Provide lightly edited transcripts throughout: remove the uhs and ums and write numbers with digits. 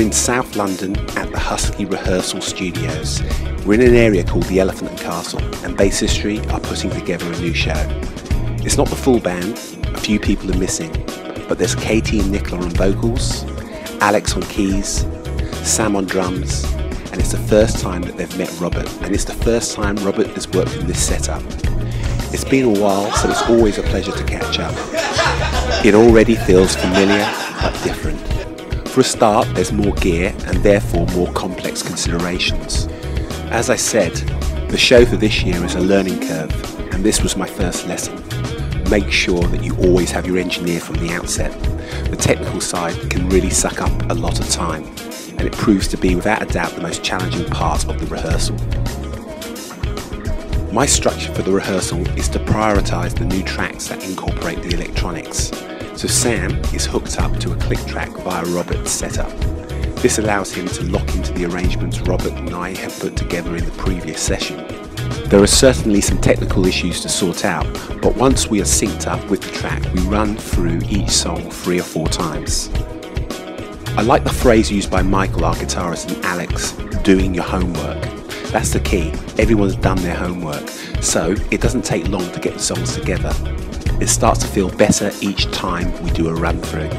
in South London at the Husky Rehearsal Studios. We're in an area called the Elephant and Castle, and Bassistry are putting together a new show. It's not the full band, a few people are missing, but there's Katie and Nicola on vocals, Alex on keys, Sam on drums, and it's the first time that they've met Robert, and it's the first time Robert has worked in this setup. It's been a while, so it's always a pleasure to catch up. It already feels familiar, but different. For a start, there's more gear and therefore more complex considerations. As I said, the show for this year is a learning curve, and this was my first lesson. Make sure that you always have your engineer from the outset. The technical side can really suck up a lot of time, and it proves to be without a doubt the most challenging part of the rehearsal. My structure for the rehearsal is to prioritise the new tracks that incorporate the electronics. So Sam is hooked up to a click track via Robert's setup. This allows him to lock into the arrangements Robert and I have put together in the previous session. There are certainly some technical issues to sort out, but once we are synced up with the track, we run through each song 3 or 4 times. I like the phrase used by Michael, our guitarist, and Alex, doing your homework. That's the key. Everyone's done their homework, so it doesn't take long to get the songs together. It starts to feel better each time we do a run through.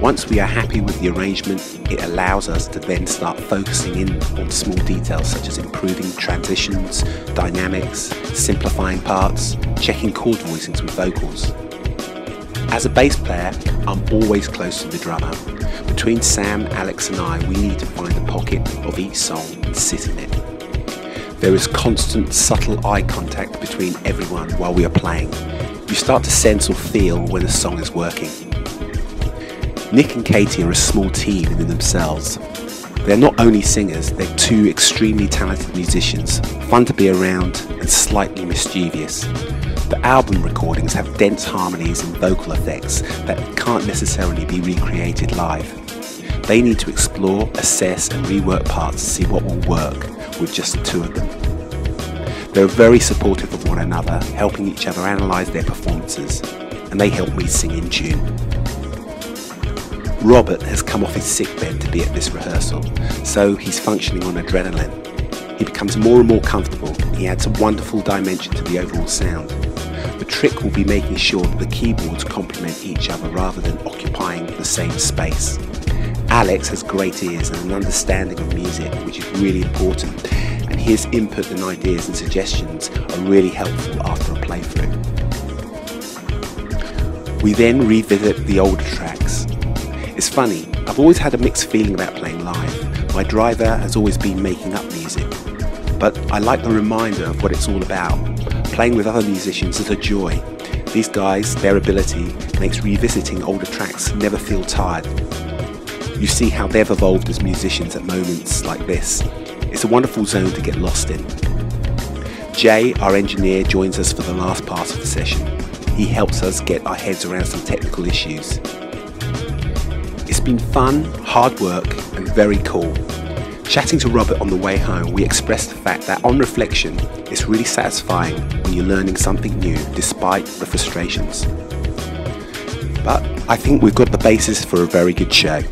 Once we are happy with the arrangement, it allows us to then start focusing in on small details such as improving transitions, dynamics, simplifying parts, checking chord voicings with vocals. As a bass player, I'm always close to the drummer. Between Sam, Alex and I, we need to find a pocket of each song and sit in it. There is constant, subtle eye contact between everyone while we are playing. You start to sense or feel when a song is working. Nick and Katie are a small team in themselves. They're not only singers, they're 2 extremely talented musicians, fun to be around and slightly mischievous. The album recordings have dense harmonies and vocal effects that can't necessarily be recreated live. They need to explore, assess and rework parts to see what will work with just the 2 of them. They're very supportive of one another, helping each other analyse their performances, and they help me sing in tune. Robert has come off his sickbed to be at this rehearsal, so he's functioning on adrenaline. He becomes more and more comfortable. He adds a wonderful dimension to the overall sound. The trick will be making sure that the keyboards complement each other rather than occupying the same space. Alex has great ears and an understanding of music, which is really important, and his input and ideas and suggestions are really helpful after a playthrough. We then revisit the older tracks. It's funny, I've always had a mixed feeling about playing live. My driver has always been making up music, but I like the reminder of what it's all about. Playing with other musicians is a joy. These guys, their ability, makes revisiting older tracks never feel tired. You see how they've evolved as musicians at moments like this. It's a wonderful zone to get lost in. Jay, our engineer, joins us for the last part of the session. He helps us get our heads around some technical issues. It's been fun, hard work and very cool. Chatting to Robert on the way home, we expressed the fact that on reflection, it's really satisfying when you're learning something new despite the frustrations. But I think we've got the basis for a very good show.